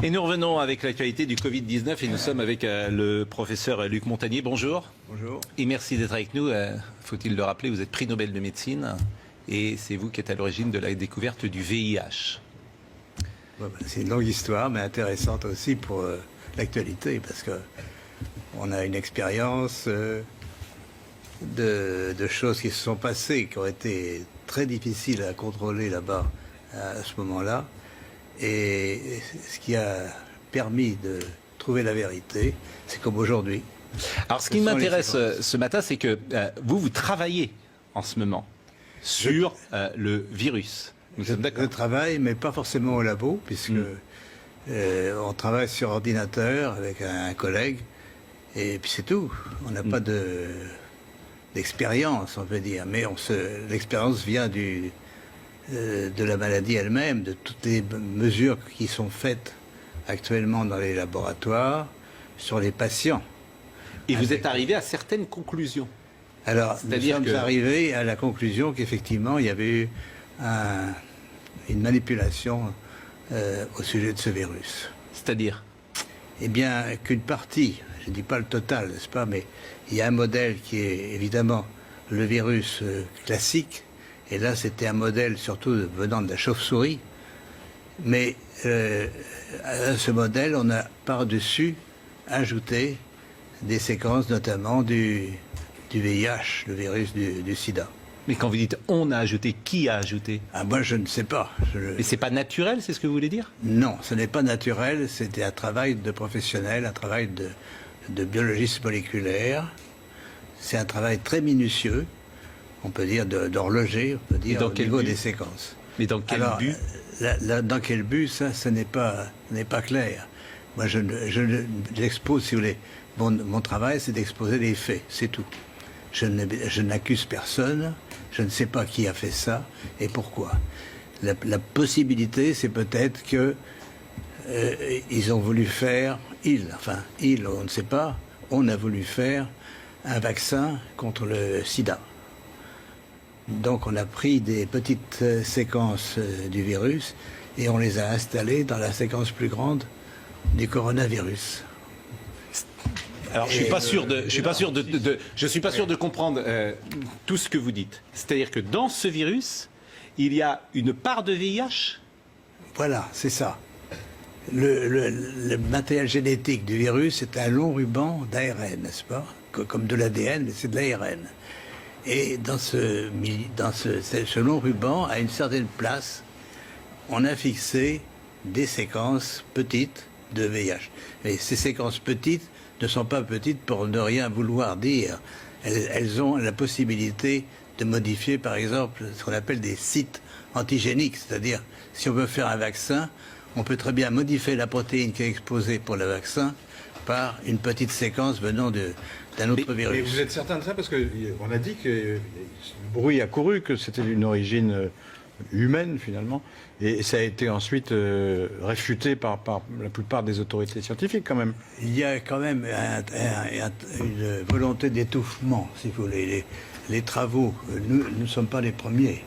Et nous revenons avec l'actualité du Covid-19 et nous sommes avec le professeur Luc Montagnier. Bonjour. Bonjour. Et merci d'être avec nous. Faut-il le rappeler, vous êtes prix Nobel de médecine et c'est vous qui êtes à l'origine de la découverte du VIH. C'est une longue histoire, mais intéressante aussi pour l'actualité, parce qu'on a une expérience de choses qui se sont passées, qui ont été très difficiles à contrôler là-bas à ce moment-là. Et ce qui a permis de trouver la vérité, c'est comme aujourd'hui. Alors ce qui m'intéresse ce matin, c'est que vous travaillez en ce moment sur le virus. Je travaille, mais pas forcément au labo, puisque on travaille sur ordinateur avec un collègue, et puis c'est tout. On n'a pas d'expérience, on peut dire, mais l'expérience vient de la maladie elle-même, de toutes les mesures qui sont faites actuellement dans les laboratoires sur les patients. Et vous êtes arrivé à certaines conclusions. Alors, nous sommes arrivés à la conclusion qu'effectivement, il y avait eu une manipulation au sujet de ce virus. C'est-à-dire? Eh bien, qu'une partie, je ne dis pas le total, n'est-ce pas, mais il y a un modèle qui est évidemment le virus classique, et là c'était un modèle surtout venant de la chauve-souris, mais à ce modèle on a par-dessus ajouté des séquences notamment du VIH, le virus du sida. Mais quand vous dites on a ajouté, qui a ajouté? Ah, moi je ne sais pas. Mais c'est pas naturel, c'est ce que vous voulez dire? Non, ce n'est pas naturel, c'était un travail de professionnel, un travail de biologiste moléculaire. C'est un travail très minutieux, on peut dire d'horloger, on peut dire au niveau des séquences. Mais dans quel but? Dans quel but, ça n'est pas clair. Moi j'expose, si vous voulez, mon travail c'est d'exposer les faits, c'est tout. Je n'accuse personne, je ne sais pas qui a fait ça et pourquoi. La possibilité, c'est peut-être que ils ont voulu faire, on ne sait pas, on a voulu faire un vaccin contre le sida. Donc on a pris des petites séquences du virus et on les a installées dans la séquence plus grande du coronavirus. Alors je suis pas sûr de comprendre tout ce que vous dites. C'est-à-dire que dans ce virus, il y a une part de VIH? Voilà, c'est ça. Le matériel génétique du virus est un long ruban d'ARN, n'est-ce pas? Comme de l'ADN, mais c'est de l'ARN. Et dans ce long ruban, à une certaine place, on a fixé des séquences petites de VIH. Et ces séquences petites ne sont pas petites pour ne rien vouloir dire. Elles ont la possibilité de modifier, par exemple, ce qu'on appelle des sites antigéniques. C'est-à-dire, si on veut faire un vaccin, on peut très bien modifier la protéine qui est exposée pour le vaccin par une petite séquence venant d'un autre virus. Mais vous êtes certain de ça? Parce qu'on a dit que le bruit a couru, que c'était d'une origine humaine, finalement. Et ça a été ensuite réfuté par la plupart des autorités scientifiques, quand même. Il y a quand même une volonté d'étouffement, si vous voulez. Les travaux, nous ne sommes pas les premiers.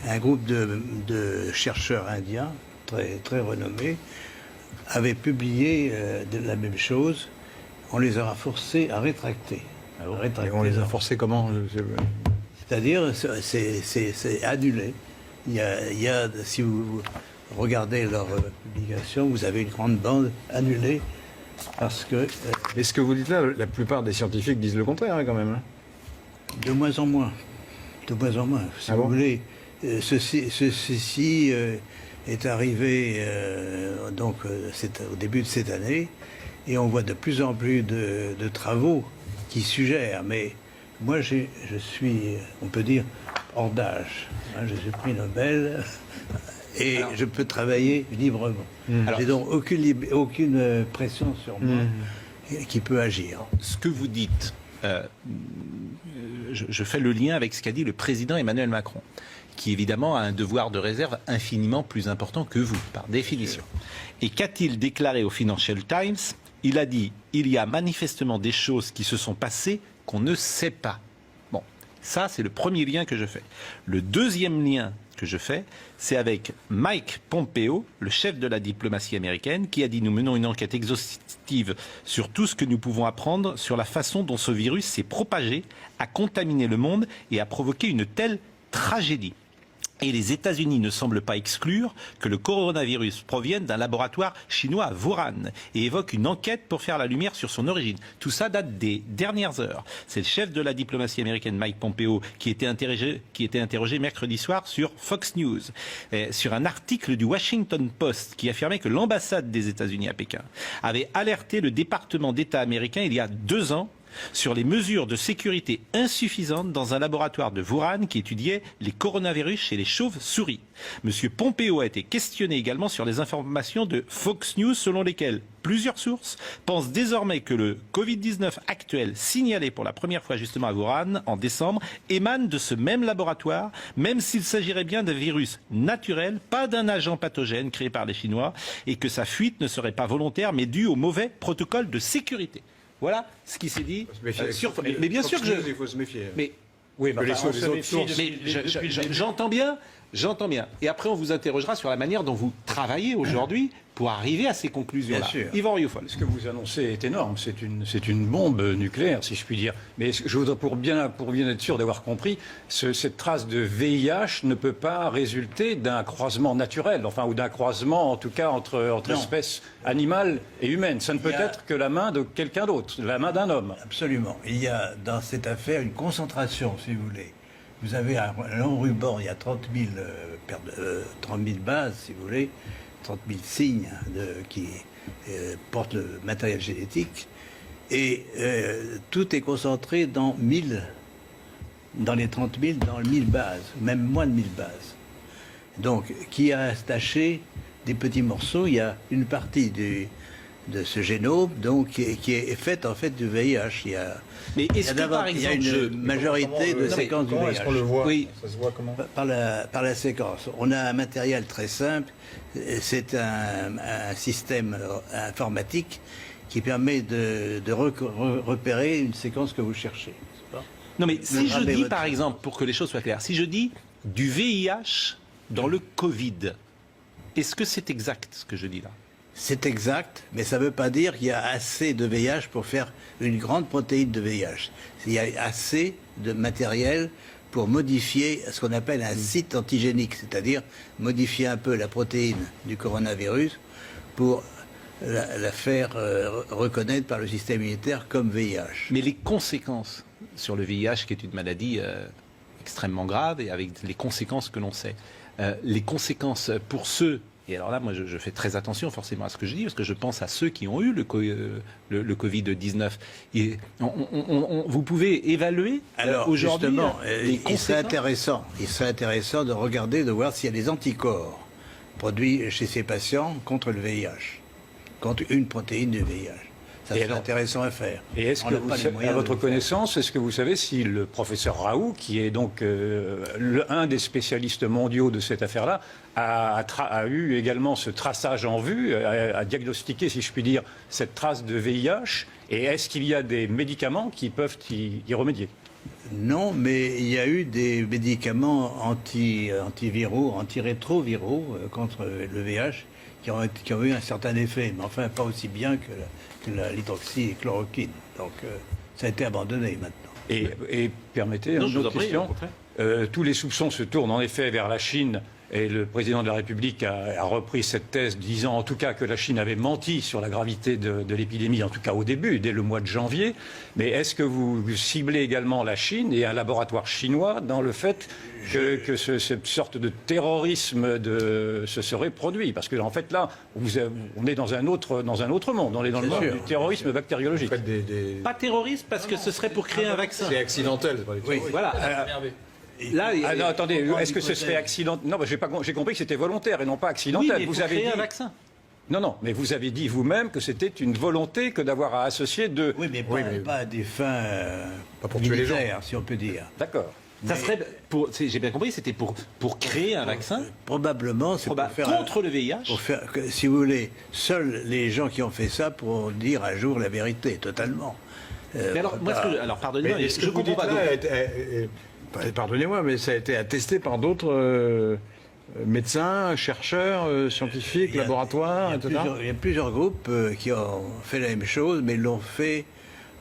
Un groupe de chercheurs indiens, très, très renommés, avait publié la même chose. On les a forcés à rétracter. Et on les a forcés comment? C'est-à-dire, c'est annulé. Il y a, si vous regardez leur publication, vous avez une grande bande annulée parce que... Et ce que vous dites là, la plupart des scientifiques disent le contraire, hein, quand même. Hein. De moins en moins. De moins en moins. Si vous voulez, ceci est arrivé au début de cette année et on voit de plus en plus de travaux qui suggèrent. Mais moi, je suis, on peut dire, hors d'âge. Je suis prix Nobel et je peux travailler librement. J'ai donc aucune pression sur moi qui peut agir. Ce que vous dites, je fais le lien avec ce qu'a dit le président Emmanuel Macron, qui évidemment a un devoir de réserve infiniment plus important que vous, par définition. Et qu'a-t-il déclaré au Financial Times? Il a dit « Il y a manifestement des choses qui se sont passées qu'on ne sait pas ». Bon, Ça, c'est le premier lien que je fais. Le deuxième lien que je fais, c'est avec Mike Pompeo, le chef de la diplomatie américaine, qui a dit « Nous menons une enquête exhaustive sur tout ce que nous pouvons apprendre sur la façon dont ce virus s'est propagé, a contaminé le monde et a provoqué une telle tragédie. » Et les États-Unis ne semblent pas exclure que le coronavirus provienne d'un laboratoire chinois à Wuhan et évoque une enquête pour faire la lumière sur son origine. Tout ça date des dernières heures. C'est le chef de la diplomatie américaine, Mike Pompeo, qui était interrogé mercredi soir sur Fox News, sur un article du Washington Post qui affirmait que l'ambassade des États-Unis à Pékin avait alerté le département d'État américain il y a 2 ans sur les mesures de sécurité insuffisantes dans un laboratoire de Wuhan qui étudiait les coronavirus chez les chauves-souris. Monsieur Pompeo a été questionné également sur les informations de Fox News selon lesquelles plusieurs sources pensent désormais que le Covid-19 actuel, signalé pour la première fois justement à Wuhan en décembre, émane de ce même laboratoire, même s'il s'agirait bien d'un virus naturel, pas d'un agent pathogène créé par les Chinois, et que sa fuite ne serait pas volontaire mais due au mauvais protocole de sécurité. Voilà ce qui s'est dit. Mais bien sûr que il faut se méfier. Mais oui, mais j'entends bien. Et après, on vous interrogera sur la manière dont vous travaillez aujourd'hui pour arriver à ces conclusions-là. Bien sûr. Yvan Rioufol. Ce que vous annoncez est énorme. C'est une bombe nucléaire, si je puis dire. Mais je voudrais, pour bien être sûr d'avoir compris, cette trace de VIH ne peut pas résulter d'un croisement naturel, ou d'un croisement, en tout cas, entre espèces animales et humaines. Ça ne peut être que la main de quelqu'un d'autre, la main d'un homme. Absolument. Il y a dans cette affaire une concentration, si vous voulez. Vous avez un long ruban, il y a 30 000 bases, si vous voulez, 30 000 signes qui portent le matériel génétique. Et tout est concentré dans les 30 000, dans 1000 bases, même moins de 1000 bases. Donc, qui a attaché des petits morceaux, il y a une partie de ce génome donc, qui est faite en fait du VIH. Mais est-ce que par exemple, il y a une majorité de séquences du VIH. Est-ce qu'on le voit? Oui. Ça se voit comment? Par la séquence. On a un matériel très simple. C'est un système informatique qui permet de repérer une séquence que vous cherchez. Non mais si je dis par exemple, pour que les choses soient claires, si je dis du VIH dans le Covid, est-ce que c'est exact ce que je dis là? C'est exact, mais ça ne veut pas dire qu'il y a assez de VIH pour faire une grande protéine de VIH. Il y a assez de matériel pour modifier ce qu'on appelle un site antigénique, c'est-à-dire modifier un peu la protéine du coronavirus pour la faire reconnaître par le système immunitaire comme VIH. Mais les conséquences sur le VIH, qui est une maladie extrêmement grave et avec les conséquences que l'on sait, les conséquences pour ceux... Et alors là, moi, je fais très attention forcément à ce que je dis, parce que je pense à ceux qui ont eu le Covid-19. Vous pouvez évaluer aujourd'hui les conséquences. Il serait intéressant de regarder, de voir s'il y a des anticorps produits chez ces patients contre le VIH, contre une protéine du VIH. Ça serait intéressant à faire. Et est-ce que à votre connaissance, est-ce que vous savez si le professeur Raoult, qui est donc un des spécialistes mondiaux de cette affaire-là, a eu également ce traçage en vue, a diagnostiqué, si je puis dire, cette trace de VIH, et est-ce qu'il y a des médicaments qui peuvent y remédier? Non, mais il y a eu des médicaments antiviraux, antirétroviraux contre le VIH qui ont eu un certain effet, mais enfin pas aussi bien que l'hydroxychloroquine. Donc ça a été abandonné maintenant. Et permettez une autre question. Tous les soupçons se tournent en effet vers la Chine. Et le président de la République a repris cette thèse, disant en tout cas que la Chine avait menti sur la gravité de l'épidémie, en tout cas au début, dès le mois de janvier. Mais est-ce que vous ciblez également la Chine et un laboratoire chinois dans le fait que cette sorte de terrorisme se serait produit? Parce que en fait là, on est dans un autre monde. On est dans le monde du terrorisme bactériologique. Pas terroriste, parce que ce serait pour créer un vaccin. C'est accidentel. Oui, voilà. Là, non, attendez, est-ce que ce serait accidentel? Non, j'ai compris que c'était volontaire et non pas accidentel. Oui, mais vous avez dit un vaccin. Non, mais vous avez dit vous-même que c'était une volonté que d'avoir à associer deux. Oui, mais pas à des fins pas pour tuer les gens, si on peut dire. D'accord. Ça serait j'ai bien compris, c'était pour créer un vaccin. Probablement, c'est pour faire contre le VIH. Pour faire, si vous voulez, seuls les gens qui ont fait ça pourront dire un jour la vérité, totalement. Mais alors, moi, alors pardonnez-moi, Mais ce que je vous comprends dites pas. là, pardonnez-moi, mais ça a été attesté par d'autres médecins, chercheurs, scientifiques, laboratoires, etc. Il y a plusieurs groupes qui ont fait la même chose, mais l'ont fait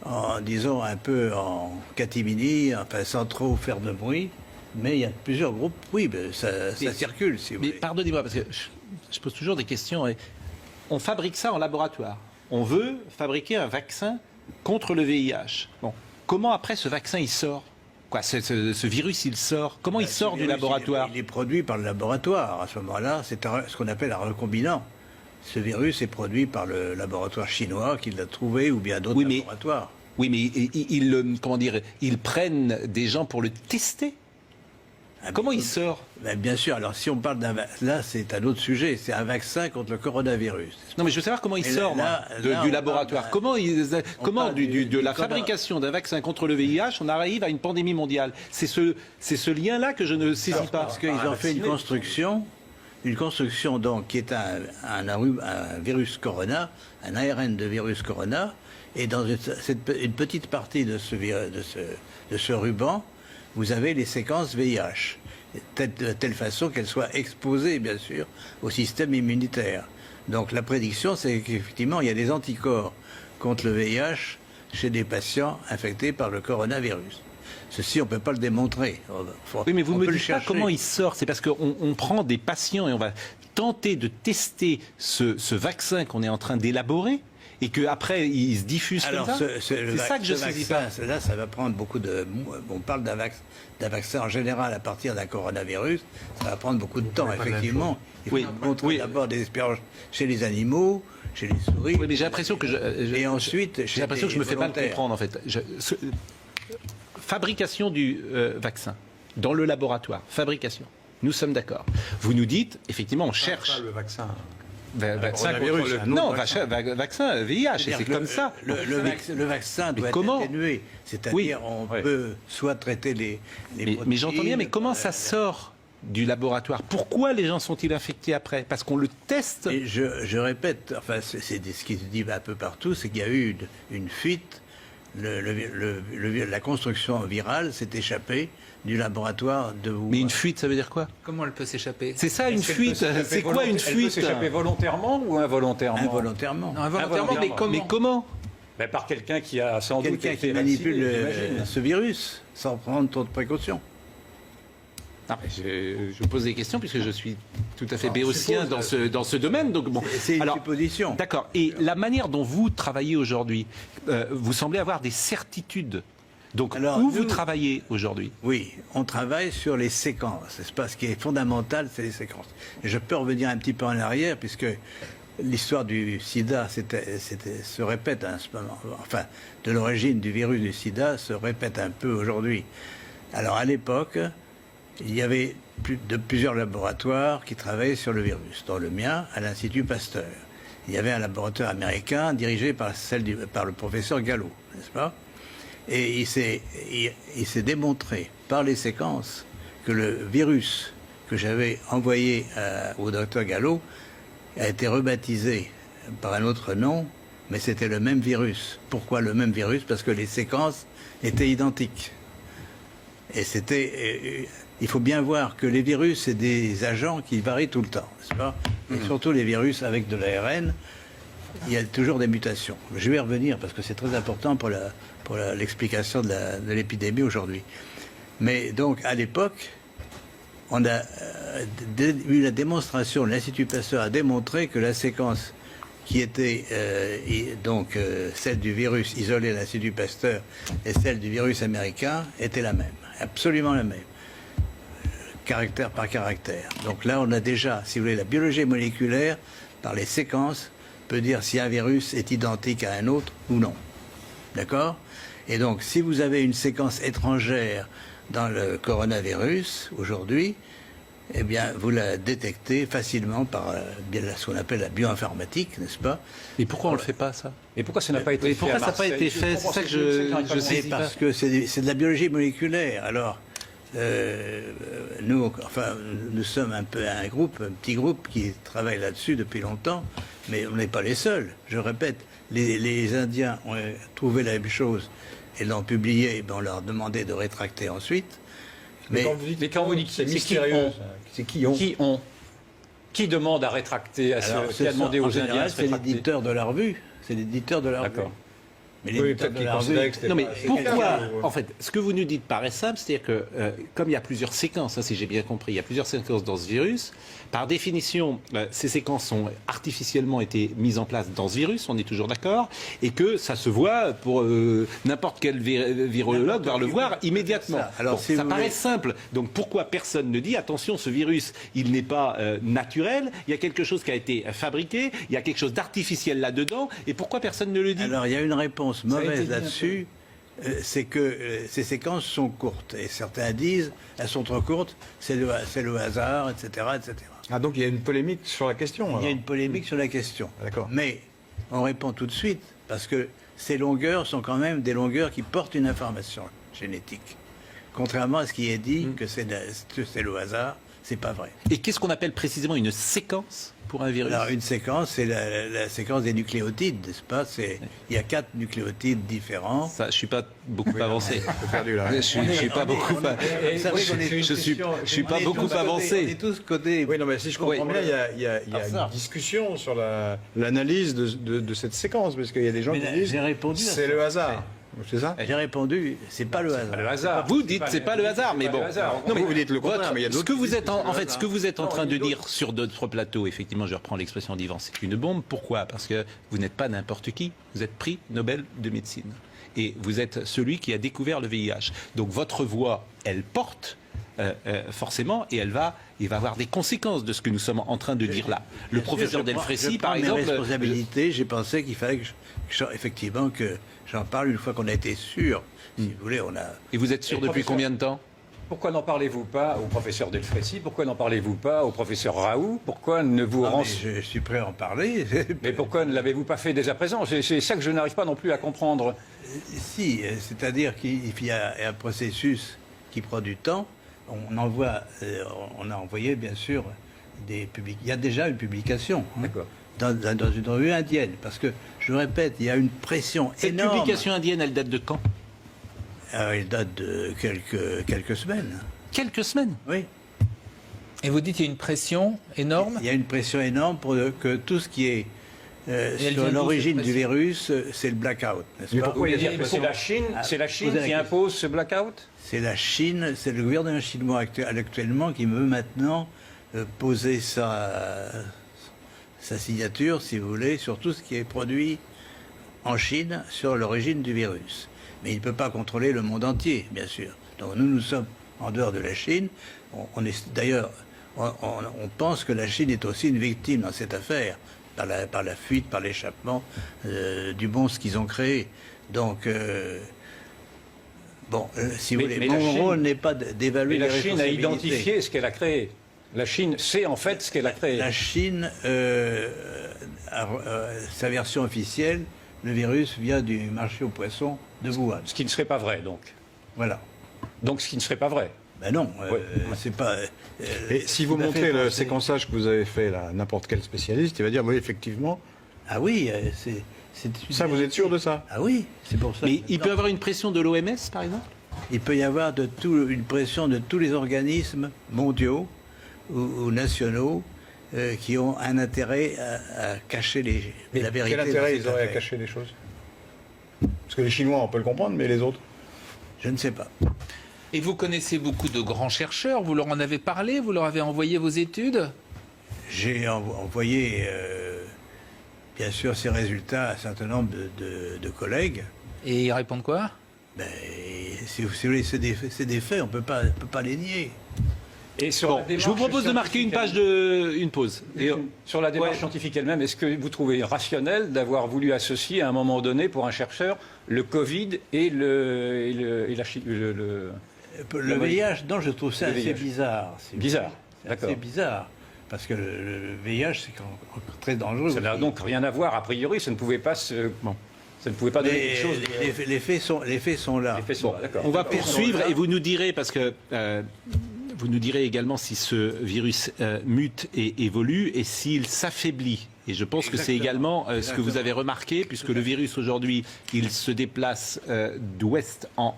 en, disons, un peu en catimini, enfin sans trop faire de bruit. Mais il y a plusieurs groupes, oui, ben, ça circule, si vous Mais voulez. pardonnez-moi, parce que je pose toujours des questions. On fabrique ça en laboratoire. On veut fabriquer un vaccin contre le VIH. Bon, comment après ce vaccin il sort? Quoi, ce virus il sort? Comment il sort du laboratoire? Il est produit par le laboratoire. À ce moment-là, c'est ce qu'on appelle un recombinant. Ce virus est produit par le laboratoire chinois qui l'a trouvé ou bien d'autres laboratoires. Oui, mais comment dire, ils prennent des gens pour le tester. Comment il sort? Ben, bien sûr, alors si on parle d'un vaccin, là c'est un autre sujet, c'est un vaccin contre le coronavirus. Non mais je veux savoir comment il sort du laboratoire. Comment de la fabrication d'un vaccin contre le VIH, on arrive à une pandémie mondiale. C'est ce lien-là que je ne saisis pas. Parce qu'ils ont fait une construction donc qui est un virus corona, un ARN de virus corona, et dans une petite partie de ce ruban, vous avez les séquences VIH, de telle façon qu'elles soient exposées, bien sûr, au système immunitaire. Donc la prédiction, c'est qu'effectivement, il y a des anticorps contre le VIH chez des patients infectés par le coronavirus. Ceci, on ne peut pas le démontrer. Oui, mais vous ne me dites pas comment il sort. C'est parce qu'on prend des patients et on va tenter de tester ce vaccin qu'on est en train d'élaborer et qu'après, il se diffuse comme ça. C'est ça que je ne saisis pas. Là, ça va prendre beaucoup de... On parle d'un vaccin en général à partir d'un coronavirus. Ça va prendre beaucoup de temps, effectivement. Il faut montrer d'abord des expériences chez les animaux, chez les souris. Oui, mais j'ai l'impression que et ensuite, j'ai l'impression que je me fais pas le comprendre, en fait. Fabrication du vaccin dans le laboratoire. Fabrication. Nous sommes d'accord. Vous nous dites, effectivement, on cherche... le vaccin... vaccin contre le... Non, vaccin VIH, c'est comme ça. Le vaccin doit être atténué. C'est-à-dire, on peut soit traiter les mais j'entends bien, mais comment ça sort du laboratoire? Pourquoi les gens sont-ils infectés après? Parce qu'on le teste. Et je répète, enfin, c'est ce qui se dit un peu partout, c'est qu'il y a eu une fuite. La construction virale s'est échappée du laboratoire de Wuhan. Mais une fuite, ça veut dire quoi? Comment elle peut s'échapper? C'est ça, une fuite. C'est quoi une fuite? Elle peut s'échapper volontairement ou involontairement? Involontairement. Non, involontairement, mais comment? Ben, par quelqu'un qui a sans doute Quelqu'un été qui manipule vacciné, ce virus sans prendre trop de précautions. Je pose des questions puisque je suis tout à fait béotien dans ce domaine. Donc bon. C'est une supposition. D'accord. Et la manière dont vous travaillez aujourd'hui, vous semblez avoir des certitudes. Donc où vous travaillez aujourd'hui? Oui, on travaille sur les séquences. C'est pas ce qui est fondamental, c'est les séquences. Et je peux revenir un petit peu en arrière puisque l'histoire du sida se répète à ce moment. Enfin, de l'origine du virus du sida se répète un peu aujourd'hui. Alors à l'époque, il y avait plusieurs laboratoires qui travaillaient sur le virus, dont le mien à l'Institut Pasteur. Il y avait un laboratoire américain dirigé par le professeur Gallo, n'est-ce pas? Et il s'est démontré par les séquences que le virus que j'avais envoyé au docteur Gallo a été rebaptisé par un autre nom, mais c'était le même virus. Pourquoi le même virus? Parce que les séquences étaient identiques. Et il faut bien voir que les virus, c'est des agents qui varient tout le temps, n'est-ce pas? Et surtout les virus avec de l'ARN, il y a toujours des mutations. Je vais y revenir parce que c'est très important pour l'explication de l'épidémie aujourd'hui. Mais donc, à l'époque, on a eu la démonstration, l'Institut Pasteur a démontré que la séquence qui était celle du virus isolé à l'Institut Pasteur et celle du virus américain était la même, absolument la même, caractère par caractère. Donc là, on a déjà, si vous voulez, la biologie moléculaire, par les séquences, peut dire si un virus est identique à un autre ou non. D'accord? Et donc, si vous avez une séquence étrangère dans le coronavirus, aujourd'hui, eh bien, vous la détectez facilement par ce qu'on appelle la bioinformatique, n'est-ce pas? Et pourquoi on ne le fait pas, ça? Et pourquoi ça n'a pas été fait? Pourquoi ça n'a pas été fait? C'est ça que je sais pas. Parce que c'est de la biologie moléculaire. Alors, nous sommes un petit groupe qui travaille là-dessus depuis longtemps. Mais on n'est pas les seuls. Je répète, les Indiens ont trouvé la même chose et l'ont publié, et ben on leur demandait de rétracter ensuite. Mais quand vous dites c'est c'est qui mystérieux, ont c'est qui ont Qui demande à rétracter Alors, qui a demandé en aux général, Indiens de se c'est rétracter? l'éditeur de la revue. C'est l'éditeur de la revue. D'accord. Mais Oui, l'éditeur peut-être de qu'il la considérait revue... que c'était Non mais pas- c'est pourquoi, quelqu'un, ou- en fait, ce que vous nous dites paraît simple, c'est-à-dire que comme il y a plusieurs séquences, hein, si j'ai bien compris, il y a plusieurs séquences dans ce virus, par définition, ces séquences ont artificiellement été mises en place dans ce virus, on est toujours d'accord, et que ça se voit pour n'importe quel virologue va le voir immédiatement. Alors, Bon, si ça vous paraît voulez- simple, donc pourquoi personne ne dit, attention, ce virus, il n'est pas naturel, il y a quelque chose qui a été fabriqué, il y a quelque chose d'artificiel là-dedans, et pourquoi personne ne le dit? Alors, il y a une réponse a été mauvaise dit un là-dessus, c'est que ces séquences sont courtes. Et certains disent, elles sont trop courtes, c'est le hasard, etc., etc. Ah, donc il y a une polémique sur la question. Il y a alors. une polémique sur la question. D'accord. Mais on répond tout de suite, parce que ces longueurs sont quand même des longueurs qui portent une information génétique. Contrairement à ce qui est dit, que c'est le hasard, c'est pas vrai. Et qu'est-ce qu'on appelle précisément une séquence pour un virus? Alors, une séquence, c'est la séquence des nucléotides, n'est-ce pas? Il y a 4 nucléotides différents. Ça, je suis pas beaucoup avancé. Un peu perdu là. Je suis pas beaucoup. Vous savez qu'on est- Je suis pas on est beaucoup tous côté- avancé. On est tous côté. Oui, non, mais si je comprends Oui. bien, il y a une discussion sur l'analyse de cette séquence, parce qu'il y a des gens Mais qui là, disent j'ai répondu à c'est ça. le hasard. C'est ça J'ai répondu, c'est pas le hasard. Le hasard. Vous dites c'est pas le hasard, mais bon. Non, mais vous dites le contraire, mais il y a ce d'autres que qui vous disent êtes que c'est en le fait, ce que vous êtes en train de dire sur d'autres plateaux, effectivement, je reprends l'expression d'Yvan, c'est une bombe. Pourquoi? Parce que vous n'êtes pas n'importe qui. Vous êtes prix Nobel de médecine et vous êtes celui qui a découvert le VIH. Donc votre voix, elle porte. Forcément, et il va avoir des conséquences de ce que nous sommes en train de dire là. Le professeur Delfrécy, par exemple, mes responsabilités, j'ai pensé qu'il fallait effectivement que j'en parle une fois qu'on a été sûr. Si vous voulez, on a. et vous êtes sûr Et depuis professeur- combien de temps? Pourquoi n'en parlez-vous pas au professeur Delfrécy? Pourquoi n'en parlez-vous pas au professeur Raoult? Pourquoi ne vous Ah, mais renseignez je suis prêt à en parler. Mais pourquoi ne l'avez-vous pas fait dès à présent? C'est ça que je n'arrive pas non plus à comprendre. Si, c'est-à-dire qu'il y a un processus qui prend du temps. On a envoyé bien sûr des publications. Il y a déjà une publication hein, D'accord. dans une revue indienne, parce que je le répète, il y a une pression Cette énorme. publication indienne, elle date de quand? Elle date de quelques semaines. Quelques semaines. Oui. Et vous dites qu'il y a une pression énorme. Il y a une pression énorme pour que tout ce qui est elle vient sur d'où, l'origine cette du pression virus, c'est le blackout, n'est-ce pas? Pourquoi c'est la Chine, c'est la Chine posez la qui question. impose ce blackout? C'est la Chine, c'est le gouvernement chinois actuellement qui veut maintenant poser sa signature, si vous voulez, sur tout ce qui est produit en Chine sur l'origine du virus. Mais il ne peut pas contrôler le monde entier, bien sûr. Donc nous sommes en dehors de la Chine. D'ailleurs, on pense que la Chine est aussi une victime dans cette affaire, par la fuite, par l'échappement du monstre qu'ils ont créé. Donc, si vous voulez, mais la mon Chine- rôle n'est pas Mais d'évaluer la les Chine a responsabilités. identifié ce qu'elle a créé. La Chine sait en fait ce qu'elle a créé. La Chine, sa version officielle, le virus vient du marché aux poissons de Wuhan. Ce qui ne serait pas vrai, donc. Voilà. Donc ce qui ne serait pas vrai. Ben non, Ouais. c'est pas. Et si vous tout à fait montrez le pensé. séquençage que vous avez fait là, n'importe quel spécialiste, il va dire oui, effectivement. Ah oui, c'est. Ça, vous êtes sûr de ça? Ah oui, c'est pour ça. Mais il Non. peut y avoir une pression de l'OMS, par exemple? Il peut y avoir une pression de tous les organismes mondiaux ou nationaux qui ont un intérêt à cacher la vérité. Quel dans intérêt cette ils auraient à affaire. cacher les choses? Parce que les Chinois, on peut le comprendre, mais les autres? Je ne sais pas. Et vous connaissez beaucoup de grands chercheurs. Vous leur en avez parlé. Vous leur avez envoyé vos études. J'ai envoyé, bien sûr, ces résultats à un certain nombre de collègues. Et ils répondent quoi? Ben, si vous voulez, c'est des faits, on ne peut pas les nier. Et sur Bon, la démarche je vous propose de marquer une pause. Et, Sur la démarche Ouais. scientifique elle-même, est-ce que vous trouvez rationnel d'avoir voulu associer à un moment donné, pour un chercheur, le Covid et le VIH, non, je trouve ça Le assez VIH. bizarre. Bizarre, C'est d'accord. assez bizarre. Parce que le VIH, c'est très dangereux. Ça n'a aussi. donc rien à voir, a priori, ça ne pouvait pas ça ne pouvait pas donner Mais quelque chose. les faits sont là. Les faits sont là, d'accord. on va poursuivre et vous nous direz, parce que vous nous direz également si ce virus mute et évolue et s'il s'affaiblit Et je pense que c'est également ce que vous avez remarqué, puisque le virus aujourd'hui, il se déplace d'ouest en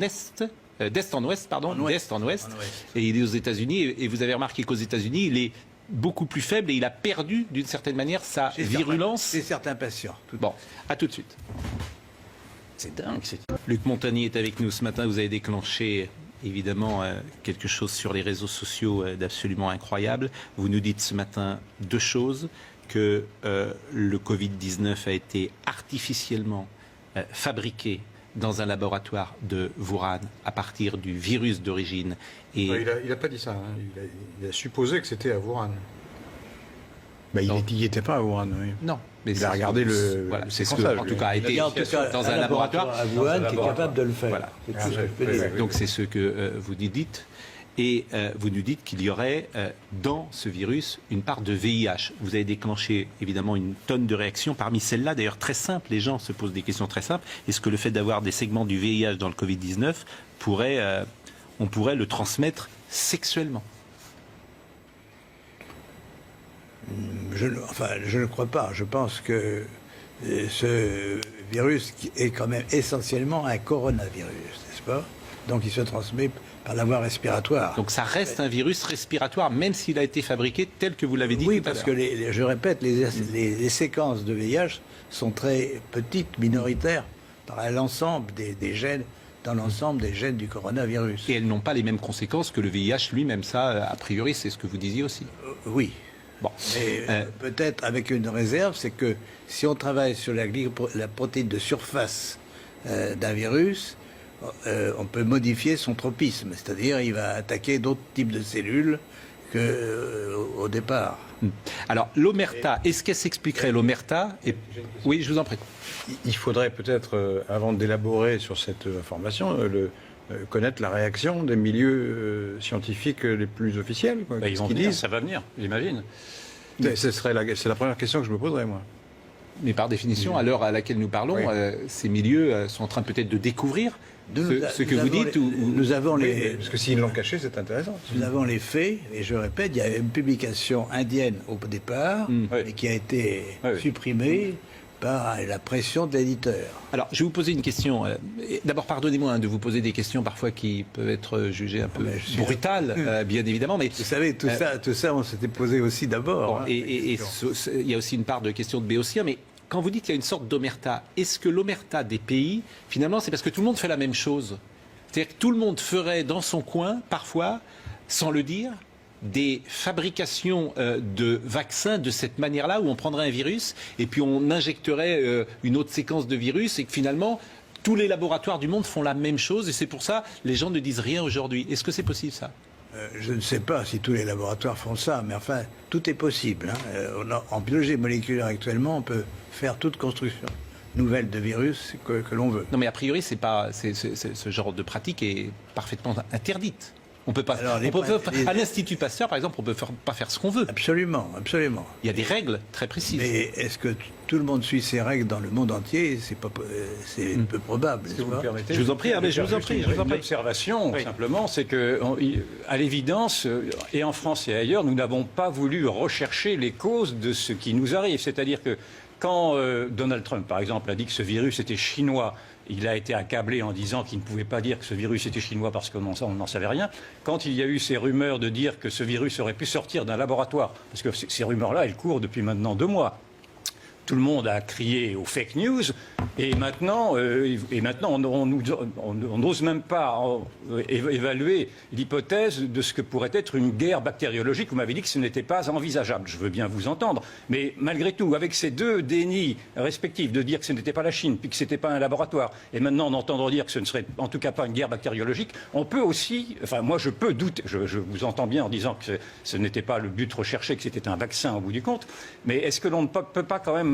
est. D'est en ouest, pardon, d'est en ouest, et il est aux États-Unis. Et vous avez remarqué qu'aux États-Unis, il est beaucoup plus faible et il a perdu d'une certaine manière sa virulence. Chez certains patients. Bon, à tout de suite. C'est dingue. Luc Montagny est avec nous ce matin. Vous avez déclenché évidemment quelque chose sur les réseaux sociaux d'absolument incroyable. Vous nous dites ce matin deux choses, que le Covid-19 a été artificiellement fabriqué dans un laboratoire de Wuhan à partir du virus d'origine. Et Il n'a pas dit ça. Hein. Il a supposé que c'était à Wuhan. Bah, il n'y était pas à Wuhan. Oui. non, mais Il a regardé le. voilà, c'est ce que, séquençage, en tout lui. cas, a été En tout cas, dans un laboratoire. à Wuhan qui est capable de le faire. Voilà. C'est tout ce que je peux dire. Donc c'est ce que vous nous dites. Et vous nous dites qu'il y aurait dans ce virus une part de VIH. Vous avez déclenché évidemment une tonne de réactions. Parmi celles-là, d'ailleurs très simples, les gens se posent des questions très simples. Est-ce que le fait d'avoir des segments du VIH dans le Covid-19, on pourrait le transmettre sexuellement? Je ne crois pas. Je pense que ce virus qui est quand même essentiellement un coronavirus, n'est-ce pas? Donc il se transmet par la voie respiratoire. Donc ça reste un virus respiratoire, même s'il a été fabriqué tel que vous l'avez dit. Oui, tout à parce l'heure. que je répète, les séquences de VIH sont très petites, minoritaires, par l'ensemble des gènes, dans l'ensemble des gènes du coronavirus. Et elles n'ont pas les mêmes conséquences que le VIH lui-même. Ça, a priori, c'est ce que vous disiez aussi. Oui. Bon. Mais peut-être avec une réserve, c'est que si on travaille sur la protéine de surface d'un virus, on peut modifier son tropisme, c'est-à-dire il va attaquer d'autres types de cellules qu'au départ. Alors, l'omerta, est-ce qu'elle s'expliquerait, l'omerta Oui, je vous en prie. Il faudrait peut-être, avant d'élaborer sur cette information, connaître la réaction des milieux scientifiques les plus officiels. Quoi. Ils vont dire, ça va venir, j'imagine. C'est la première question que je me poserais, moi. Mais par définition, à l'heure à laquelle nous parlons, ces milieux sont en train peut-être de découvrir ce que vous dites. Nous avons les... Parce que s'ils l'ont caché, c'est intéressant. Nous avons les faits, et je répète, il y a une publication indienne au départ, mais qui a été supprimée par la pression de l'éditeur. Alors, je vais vous poser une question. D'abord, pardonnez-moi de vous poser des questions parfois qui peuvent être jugées un peu brutales, bien évidemment. Mais vous savez, tout ça, on s'était posé aussi d'abord. Bon, et il y a aussi une part de question de béotien, mais quand vous dites qu'il y a une sorte d'omerta, est-ce que l'omerta des pays, finalement, c'est parce que tout le monde fait la même chose? C'est-à-dire que tout le monde ferait dans son coin, parfois, sans le dire, des fabrications de vaccins de cette manière-là, où on prendrait un virus et puis on injecterait une autre séquence de virus, et que finalement, tous les laboratoires du monde font la même chose, et c'est pour ça que les gens ne disent rien aujourd'hui. Est-ce que c'est possible, ça? Je ne sais pas si tous les laboratoires font ça, mais enfin, tout est possible. Hein. En biologie moléculaire, actuellement, on peut faire toute construction nouvelle de virus que l'on veut. Non, mais a priori, ce genre de pratique est parfaitement interdite. On peut pas. À l'Institut Pasteur, par exemple, on ne peut pas faire ce qu'on veut. Absolument, absolument. Il y a des règles très précises. Mais est-ce que tout le monde suit ces règles dans le monde entier? C'est peu probable. Si vous me permettez, je vous en prie, je vous en prie. Une observation, simplement, c'est que, à l'évidence, et en France et ailleurs, nous n'avons pas voulu rechercher les causes de ce qui nous arrive. C'est-à-dire que quand Donald Trump, par exemple, a dit que ce virus était chinois, il a été accablé en disant qu'il ne pouvait pas dire que ce virus était chinois parce qu'on n'en savait rien. Quand il y a eu ces rumeurs de dire que ce virus aurait pu sortir d'un laboratoire, parce que ces rumeurs-là, elles courent depuis maintenant 2 mois, tout le monde a crié aux fake news, et maintenant on n'ose même pas évaluer l'hypothèse de ce que pourrait être une guerre bactériologique. Vous m'avez dit que ce n'était pas envisageable. Je veux bien vous entendre, mais malgré tout, avec ces 2 dénis respectifs, de dire que ce n'était pas la Chine, puis que ce n'était pas un laboratoire, et maintenant d'entendre dire que ce ne serait en tout cas pas une guerre bactériologique, on peut aussi, enfin moi je peux douter, je vous entends bien en disant que ce n'était pas le but recherché, que c'était un vaccin au bout du compte, mais est-ce que l'on ne peut pas quand même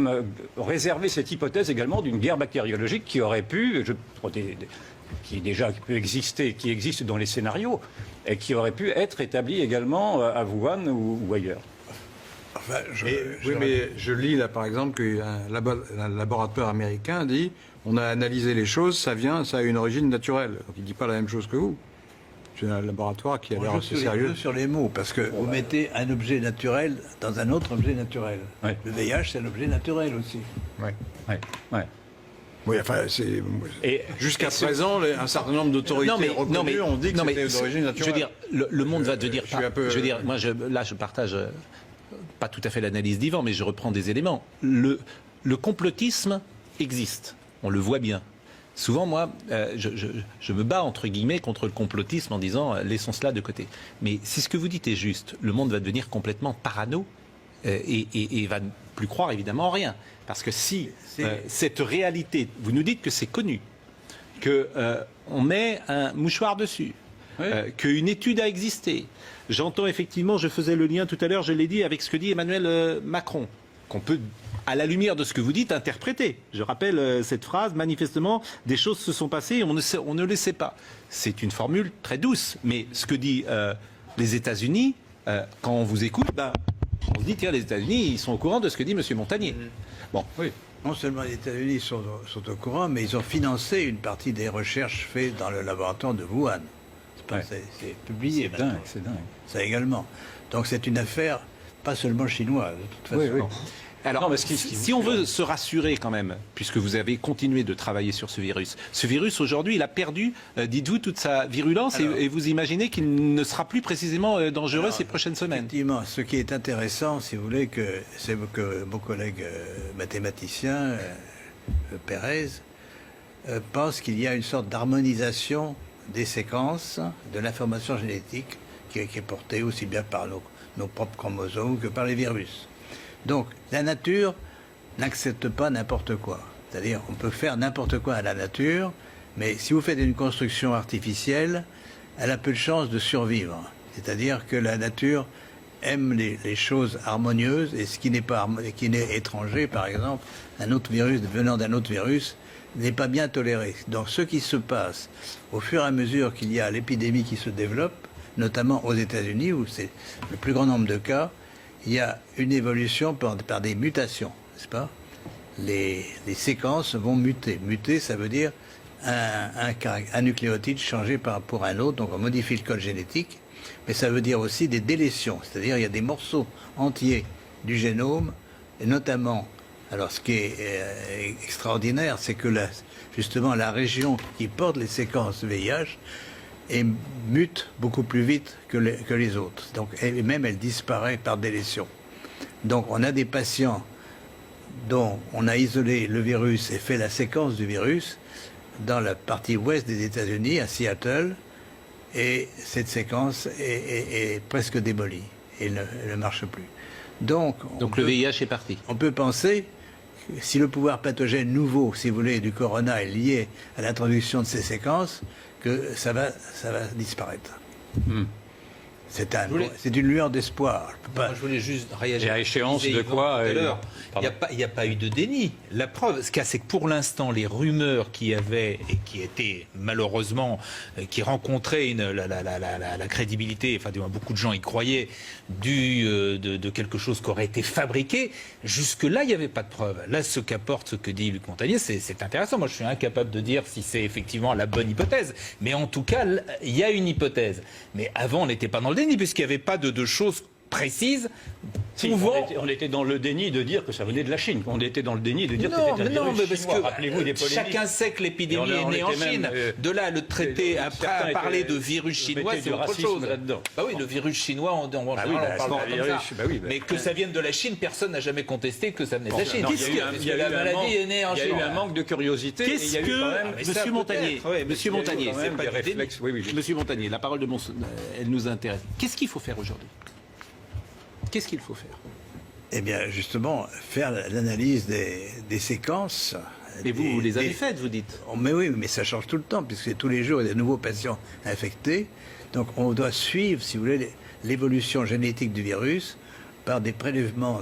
réserver cette hypothèse également d'une guerre bactériologique qui aurait pu, qui existe dans les scénarios, et qui aurait pu être établie également à Wuhan ou ailleurs? Enfin, mais je lis là par exemple qu'un laboratoire américain dit on a analysé les choses, ça a une origine naturelle. Donc il ne dit pas la même chose que vous. C'est un laboratoire qui a On l'air joue assez sur sérieux. les, sur les mots, parce que vous mettez un objet naturel dans un autre objet naturel. Ouais. Le VIH, c'est un objet naturel aussi. Ouais. Ouais, ouais. Oui, enfin, c'est Et jusqu'à présent, un certain nombre d'autorités reconnues ont dit que c'était d'origine naturelle. Je veux dire, le monde va devenir. je suis un peu- Je veux dire, moi, là, je partage pas tout à fait l'analyse d'Yvan, mais je reprends des éléments. Le complotisme existe, on le voit bien. Souvent, moi, je me bats, entre guillemets, contre le complotisme en disant laissons cela de côté. Mais si ce que vous dites est juste, le monde va devenir complètement parano et va ne plus croire évidemment en rien. Parce que si cette réalité, vous nous dites que c'est connu, qu'on met un mouchoir dessus, qu'une étude a existé. J'entends effectivement, je faisais le lien tout à l'heure, je l'ai dit, avec ce que dit Emmanuel Macron, qu'on peut, à la lumière de ce que vous dites, interpréter. Je rappelle cette phrase, manifestement, des choses se sont passées et on ne le sait pas. C'est une formule très douce, mais ce que dit les États-Unis, quand on vous écoute, on se dit, tiens, les États-Unis, ils sont au courant de ce que dit M. Montagnier. Bon, Oui. Non seulement les États-Unis sont au courant, mais ils ont financé une partie des recherches faites dans le laboratoire de Wuhan. C'est publié maintenant. C'est dingue. Ça également. Donc c'est une affaire pas seulement chinoise, de toute façon. Oui, oui. alors, Non, mais ce qui- si on veut se rassurer quand même, puisque vous avez continué de travailler sur ce virus aujourd'hui, il a perdu, dites-vous, toute sa virulence et vous imaginez qu'il ne sera plus précisément dangereux ces prochaines semaines. Effectivement, ce qui est intéressant, si vous voulez, c'est que mon collègue mathématicien, Pérez, pense qu'il y a une sorte d'harmonisation des séquences de l'information génétique qui est portée aussi bien par nos propres chromosomes que par les virus. Donc, la nature n'accepte pas n'importe quoi. C'est-à-dire, on peut faire n'importe quoi à la nature, mais si vous faites une construction artificielle, elle a peu de chances de survivre. C'est-à-dire que la nature aime les choses harmonieuses, et ce qui n'est étranger, par exemple, un autre virus venant d'un autre virus, n'est pas bien toléré. Donc ce qui se passe au fur et à mesure qu'il y a l'épidémie qui se développe, notamment aux États-Unis, où c'est le plus grand nombre de cas, il y a une évolution par des mutations, n'est-ce pas? Les séquences vont muter. Muter, ça veut dire un nucléotide changé par rapport à un autre, donc on modifie le code génétique, mais ça veut dire aussi des délétions, c'est-à-dire il y a des morceaux entiers du génome, et notamment, alors ce qui est extraordinaire, c'est que justement la région qui porte les séquences VIH mute beaucoup plus vite que les autres. Donc, et même elle disparaît par délétion. Donc on a des patients dont on a isolé le virus et fait la séquence du virus dans la partie ouest des États-Unis, à Seattle, et cette séquence est presque démolie et ne marche plus. Donc le VIH est parti. On peut penser que si le pouvoir pathogène nouveau, si vous voulez, du corona est lié à l'introduction de ces séquences, que ça va disparaître. C'est une lueur d'espoir. Moi, je voulais juste réagir. Et à échéance Disait de Yvan quoi, tout à l'heure. pardon. Il n'y a pas eu de déni. La preuve, ce qu'il y a, c'est que pour l'instant, les rumeurs qui avaient et qui étaient malheureusement, qui rencontraient la crédibilité, enfin, du moins, beaucoup de gens y croyaient, de quelque chose qui aurait été fabriqué, jusque-là, il n'y avait pas de preuve. Là, ce qu'apporte ce que dit Luc Montagnier, c'est intéressant. Moi, je suis incapable de dire si c'est effectivement la bonne hypothèse. Mais en tout cas, il y a une hypothèse. Mais avant, on n'était pas dans le déni, puisqu'il n'y avait pas de choses précises. Si, on était dans le déni de dire que ça venait de la Chine. On était dans le déni de dire que c'était un mais virus parce chinois. que Rappelez-vous des polémiques. chacun sait que l'épidémie Et est née en était même, Chine. De là, le traité, après, certains à parler étaient- de virus chinois, mettaient c'est du autre racisme chose. là-dedans. Bah oui, le virus chinois, on parle c'est pas un comme ça. virus, bah oui, bah. Mais que ça vienne de la Chine, personne n'a jamais contesté que ça venait de la Chine. Non, il y a eu la un maladie manque- est née en il y a Chine. eu un manque de curiosité. et il y Qu'est-ce a eu quand même- mais ça, Monsieur Montagnier, peut-être, ouais, mais Monsieur il y a eu Montagnier, quand c'est même pas des du déni. réflexes. Oui, oui. Monsieur Montagnier, la parole de elle nous intéresse. Qu'est-ce qu'il faut faire aujourd'hui? Qu'est-ce qu'il faut faire? Eh bien, justement, faire l'analyse des séquences. Et vous les avez faites, vous dites. Mais oui, mais ça change tout le temps, puisque tous les jours, il y a des nouveaux patients infectés. Donc, on doit suivre, si vous voulez, l'évolution génétique du virus par des prélèvements,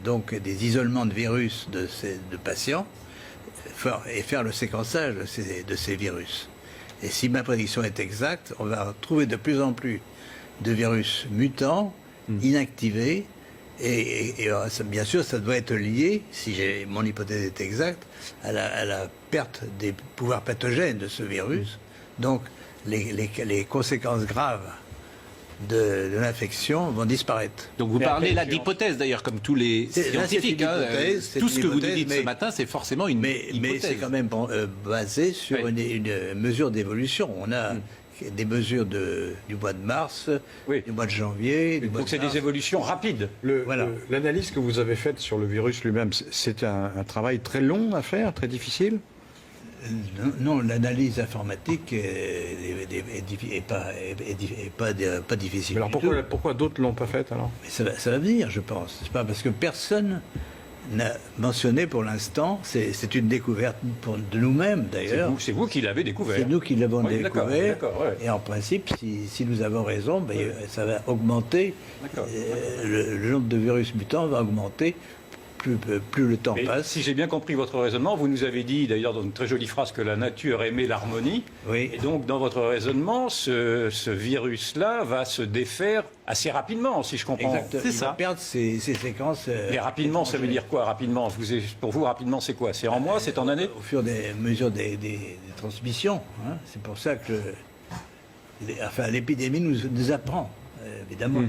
donc des isolements de virus de patients, et faire le séquençage de ces virus. Et si ma prédiction est exacte, on va trouver de plus en plus de virus mutants, inactivés, et bien sûr, ça doit être lié, si mon hypothèse est exacte, à la perte des pouvoirs pathogènes de ce virus. Donc, les conséquences graves de l'infection vont disparaître. Donc vous parlez là d'hypothèse d'ailleurs, comme tous les scientifiques. Tout ce que vous nous dites ce matin, c'est forcément une hypothèse. Mais c'est quand même basé sur une mesure d'évolution. On a des mesures du mois de mars, du mois de janvier. Donc c'est des évolutions rapides. L'analyse que vous avez faite sur le virus lui-même, c'est un travail très long à faire, très difficile? Non, l'analyse informatique est pas difficile. Alors pourquoi d'autres ne l'ont pas faite alors? Mais ça va venir, je pense. C'est pas parce que personne n'a mentionné pour l'instant. C'est une découverte de nous-mêmes d'ailleurs. C'est vous qui l'avez découvert. C'est nous qui l'avons découvert. Ouais. Et en principe, si nous avons raison, ça va augmenter. Le nombre de virus mutants va augmenter. Plus le temps passe. Si j'ai bien compris votre raisonnement, vous nous avez dit d'ailleurs dans une très jolie phrase que la nature aimait l'harmonie. Oui. Et donc dans votre raisonnement, ce virus-là va se défaire assez rapidement, si je comprends. Exactement. Il va perdre ses séquences. Mais rapidement, ça veut dire quoi rapidement? Pour vous, rapidement, c'est quoi? C'est en mois? C'est en année? Au fur des mesures des transmissions. Hein. C'est pour ça que l'épidémie nous apprend. Évidemment,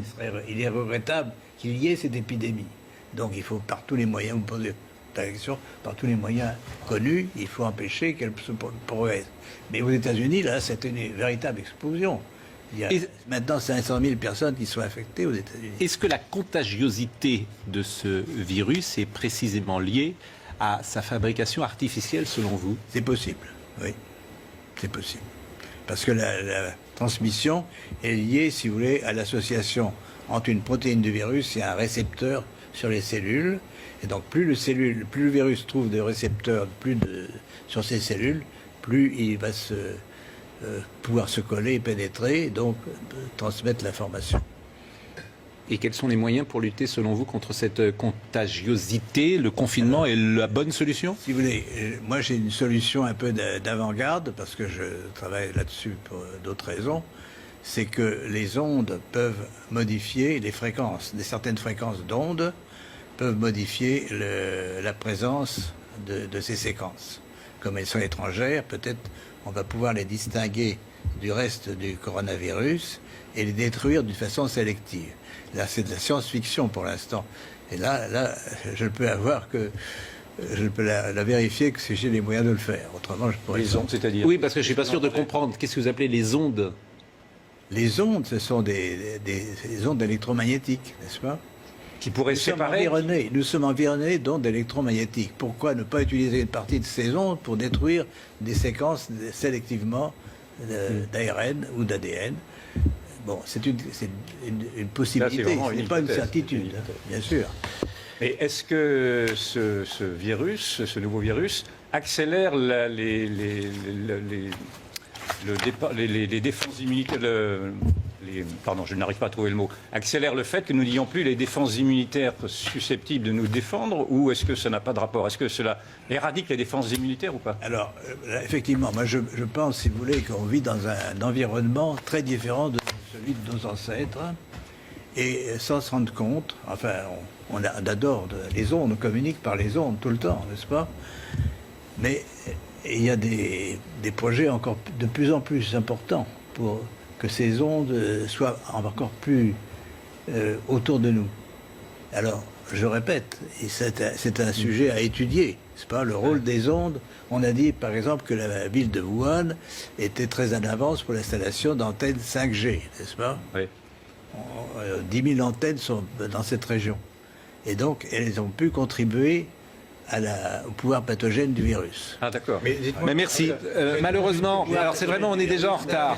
il est regrettable qu'il y ait cette épidémie. Donc il faut par tous les moyens, vous posez la question, par tous les moyens connus, il faut empêcher qu'elle se progresse. Mais aux États-Unis, là, c'était une véritable explosion. Il y a maintenant 500 000 personnes qui sont infectées aux États-Unis. Est-ce que la contagiosité de ce virus est précisément liée à sa fabrication artificielle, selon vous? C'est possible, oui. C'est possible. Parce que la transmission est liée, si vous voulez, à l'association entre une protéine du virus et un récepteur sur les cellules. Et donc plus le virus trouve de récepteurs sur ces cellules, plus il va pouvoir se coller et pénétrer, et donc transmettre l'information. Et quels sont les moyens pour lutter, selon vous, contre cette contagiosité? Le confinement est la bonne solution? Si vous voulez, moi j'ai une solution un peu d'avant-garde, parce que je travaille là-dessus pour d'autres raisons. C'est que les ondes peuvent modifier les fréquences, certaines fréquences d'ondes peuvent modifier la présence de ces séquences. Comme elles sont étrangères, peut-être on va pouvoir les distinguer du reste du coronavirus et les détruire d'une façon sélective. Là, c'est de la science-fiction pour l'instant. Et là, je ne peux la vérifier que si j'ai les moyens de le faire. Autrement, je pourrais... Les ondes, c'est-à-dire? Oui, parce que je ne suis pas sûr de comprendre. Qu'est-ce que vous appelez les ondes? Les ondes, ce sont des ondes électromagnétiques, n'est-ce pas? Qui pourraient séparer... Nous sommes environnés d'ondes électromagnétiques. Pourquoi ne pas utiliser une partie de ces ondes pour détruire des séquences sélectivement d'ARN ou d'ADN? Bon, c'est une possibilité, ce n'est pas une certitude, bien sûr. Mais est-ce que ce virus, ce nouveau virus, accélère les défenses immunitaires, pardon, je n'arrive pas à trouver le mot, accélère le fait que nous n'ayons plus les défenses immunitaires susceptibles de nous défendre, ou est-ce que ça n'a pas de rapport? Est-ce que cela éradique les défenses immunitaires ou pas? Alors, effectivement, moi je pense, si vous voulez, qu'on vit dans un environnement très différent de celui de nos ancêtres, et sans se rendre compte, enfin, on adore les ondes, on communique par les ondes tout le temps, n'est-ce pas? Mais il y a des projets encore de plus en plus importants pour que ces ondes soient encore plus autour de nous. Alors, je répète, c'est un sujet à étudier, c'est pas le rôle des ondes. On a dit, par exemple, que la ville de Wuhan était très en avance pour l'installation d'antennes 5G, n'est-ce pas? Oui. 10 000 antennes sont dans cette région. Et donc, elles ont pu contribuer au pouvoir pathogène du virus. Ah d'accord. Mais merci. Malheureusement, alors c'est vraiment, on est déjà en retard.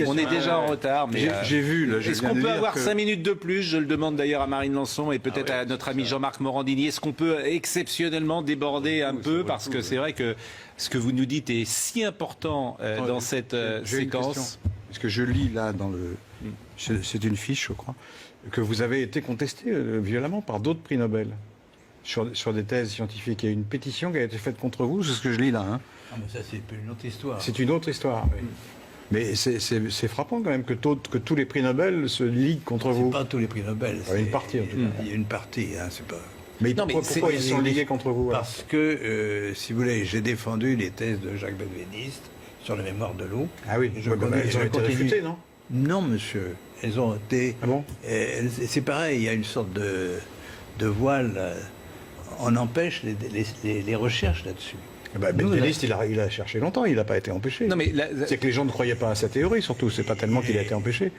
On est déjà en retard. Mais j'ai vu. est-ce qu'on peut avoir 5 minutes de plus? Je le demande d'ailleurs à Marine Lançon et peut-être à notre ami Jean-Marc Morandini. Est-ce qu'on peut exceptionnellement déborder un peu? Parce que c'est vrai que ce que vous nous dites est si important dans cette séquence. Parce que je lis là dans le... C'est une fiche, je crois, que vous avez été contesté violemment par d'autres prix Nobel. Sur des thèses scientifiques. Il y a une pétition qui a été faite contre vous, c'est ce que je lis là. Hein. Ah, mais ça, c'est une autre histoire. C'est une autre histoire. Oui. Mais c'est frappant quand même que tous les prix Nobel se liguent contre vous. Pas tous les prix Nobel. Ouais, une partie en tout cas. Il y a une partie, hein, c'est pas... Mais pourquoi ils sont ligués contre vous? Parce que, si vous voulez, j'ai défendu les thèses de Jacques Benveniste sur la mémoire de l'eau. Ah oui, Et elles ont été continue. réfutées, non? Non, monsieur. Elles ont été. Ah bon? C'est pareil, il y a une sorte de voile. On empêche les recherches là-dessus. Nous, Benveniste, il a cherché longtemps, il n'a pas été empêché. Non, mais C'est que les gens ne croyaient pas à sa théorie, surtout. C'est pas tellement qu'il a été empêché.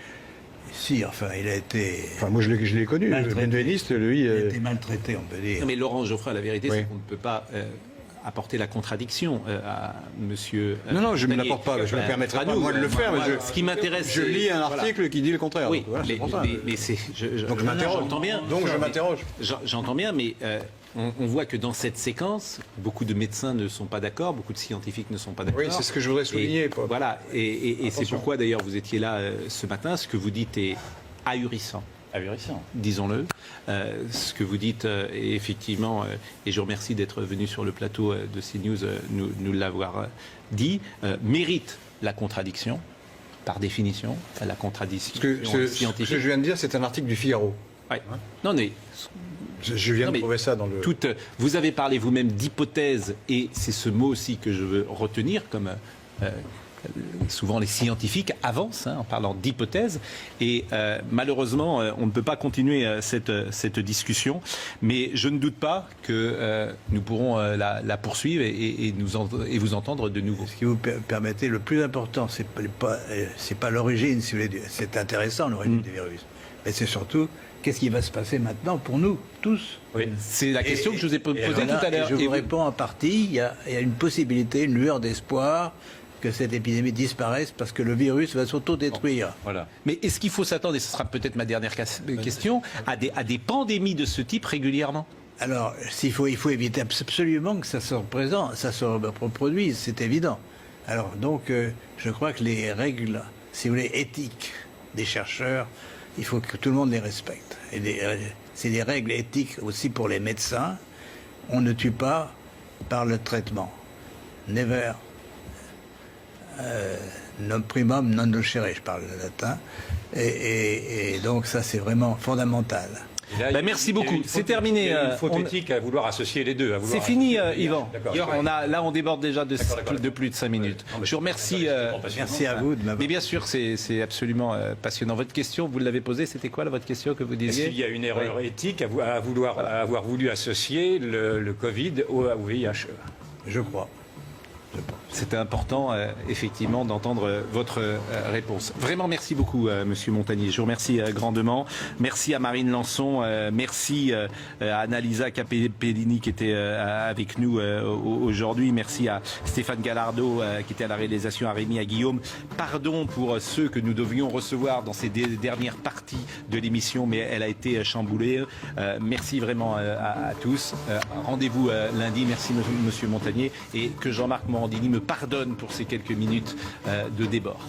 Si, enfin, il a été. Enfin, moi, je l'ai connu. Maltraité. Benveniste, lui. Il a été maltraité, on peut dire. non, mais Laurent Geoffroy, la vérité, Oui. c'est qu'on ne peut pas apporter la contradiction à monsieur. Non, je ne me Montagnier. l'apporte pas. Je ne me permettrai À pas, nous, moi, de le faire. moi, Mais ce qui m'intéresse, je c'est- lis un voilà. article qui dit le contraire. Oui, Donc, voilà, c'est mais, pour ça. mais c'est. Donc, je m'interroge. J'entends bien. Donc, je Mais- m'interroge. J'entends bien, mais on voit que dans cette séquence, beaucoup de médecins ne sont pas d'accord, beaucoup de scientifiques ne sont pas d'accord. Oui, c'est ce que je voudrais souligner. Et, voilà, et c'est Attention. pourquoi d'ailleurs vous étiez là ce matin. Ce que vous dites est ahurissant, Ahurissant. disons-le. Ce que vous dites est effectivement, et je vous remercie d'être venu sur le plateau de CNews nous l'avoir dit, mérite la contradiction, par définition, la contradiction Ce que scientifique. je viens de dire, c'est un article du Figaro. Ouais. Non, mais Je viens Non, de mais trouver ça dans le. vous avez parlé vous-même d'hypothèse, et c'est ce mot aussi que je veux retenir, comme souvent les scientifiques avancent en parlant d'hypothèse, et malheureusement on ne peut pas continuer cette discussion, mais je ne doute pas que nous pourrons la poursuivre et vous entendre de nouveau. Si vous permettez, le plus important, c'est pas l'origine, si vous voulez, c'est intéressant l'origine du virus, mais c'est surtout qu'est-ce qui va se passer maintenant pour nous tous. Oui. C'est la question que je vous ai posée tout à l'heure. Je Et vous réponds en partie. Il y a une possibilité, une lueur d'espoir que cette épidémie disparaisse parce que le virus va s'autodétruire. Voilà. Mais est-ce qu'il faut s'attendre, et ce sera peut-être ma dernière question, à des pandémies de ce type régulièrement? Alors, il faut éviter absolument que ça se reproduise, c'est évident. Alors, donc, je crois que les règles, si vous voulez, éthiques des chercheurs, il faut que tout le monde les respecte. Et c'est des règles éthiques aussi pour les médecins. On ne tue pas par le traitement. Never. Non primum non nocere, je parle le latin. Et donc, ça, c'est vraiment fondamental. Et là, Merci il y a beaucoup. une C'est faute- terminé, Il y a une faute on- éthique à vouloir associer les deux. C'est fini, Yvan. D'accord. On déborde déjà de D'accord. plus de 5 minutes. Non, mais Je vous remercie. Merci à vous de m'avoir. Mais bien sûr, c'est absolument passionnant. Votre question, vous l'avez posée, c'était quoi votre question que vous Est-ce disiez? qu'il y a une erreur éthique à avoir voulu associer le Covid au VIH? Je crois. C'était important, effectivement, d'entendre votre réponse. Vraiment, merci beaucoup, Monsieur Montagnier. Je vous remercie grandement. Merci à Marine Lançon. Merci à Annalisa Capellini qui était avec nous aujourd'hui. Merci à Stéphane Gallardo qui était à la réalisation, à Rémi, à Guillaume. Pardon pour ceux que nous devions recevoir dans ces dernières parties de l'émission, mais elle a été chamboulée. Merci vraiment à tous. Rendez-vous lundi. Merci, Monsieur Montagnier. Et que Jean-Marc Morandini me pardonne pour ces quelques minutes de débord.